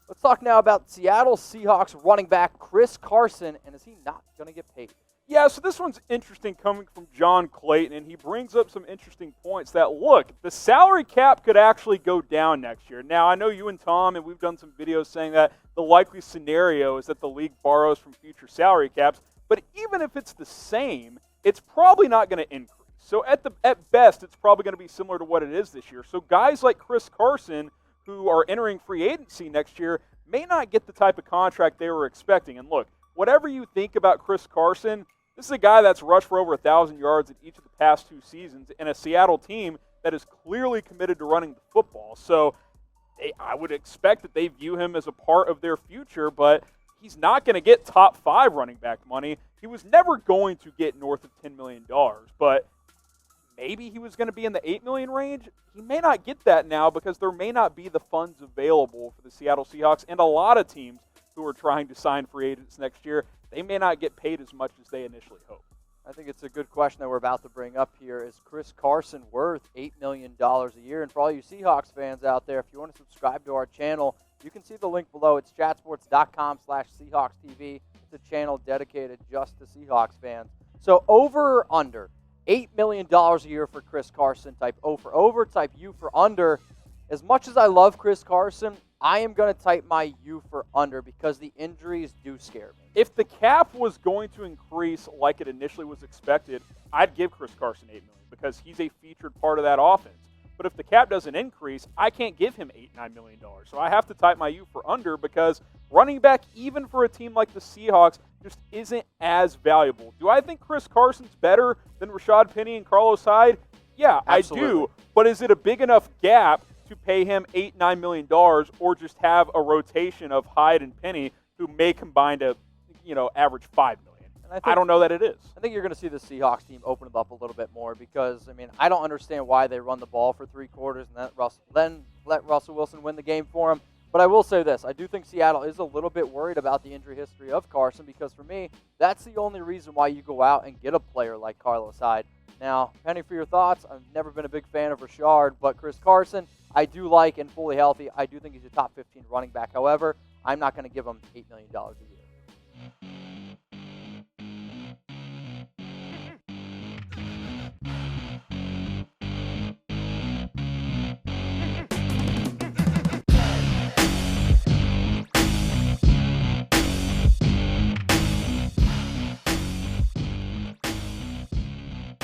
Let's talk now about Seattle Seahawks running back Chris Carson, and is he not going to get paid? Yeah, so this one's interesting coming from John Clayton, and he brings up some interesting points that, look, the salary cap could actually go down next year. Now, I know you and Tom, and we've done some videos saying that the likely scenario is that the league borrows from future salary caps, but even if it's the same, it's probably not going to increase. So at best, it's probably going to be similar to what it is this year. So guys like Chris Carson, who are entering free agency next year, may not get the type of contract they were expecting. And look, whatever you think about Chris Carson, this is a guy that's rushed for over 1,000 yards in each of the past 2 seasons in a Seattle team that is clearly committed to running the football. So I would expect that they view him as a part of their future, but he's not going to get top 5 running back money. He was never going to get north of $10 million, but maybe he was going to be in the $8 million range. He may not get that now because there may not be the funds available for the Seattle Seahawks and a lot of teams who are trying to sign free agents next year. They may not get paid as much as they initially hoped. I think it's a good question that we're about to bring up here. Is Chris Carson worth $8 million a year? And for all you Seahawks fans out there, if you want to subscribe to our channel, you can see the link below. It's chatsports.com/SeahawksTV. It's a channel dedicated just to Seahawks fans. So over or under, $8 million a year for Chris Carson, type O for over, type U for under. As much as I love Chris Carson, I am going to type my U for under because the injuries do scare me. If the cap was going to increase like it initially was expected, I'd give Chris Carson $8 million because he's a featured part of that offense. But if the cap doesn't increase, I can't give him $8-9 million. So I have to type my U for under because running back, even for a team like the Seahawks, just isn't as valuable. Do I think Chris Carson's better than Rashad Penny and Carlos Hyde? Yeah, Absolutely. I do. But is it a big enough gap to pay him $8-9 million or just have a rotation of Hyde and Penny who may combine to, average $5 million? And I don't know that it is. I think you're going to see the Seahawks team open it up a little bit more because, I don't understand why they run the ball for 3 quarters and then let Russell Wilson win the game for him. But I will say this. I do think Seattle is a little bit worried about the injury history of Carson because, for me, that's the only reason why you go out and get a player like Carlos Hyde. Now, Penny, for your thoughts, I've never been a big fan of Rashard, but Chris Carson, I do like and fully healthy. I do think he's a top 15 running back. However, I'm not going to give him $8 million a year.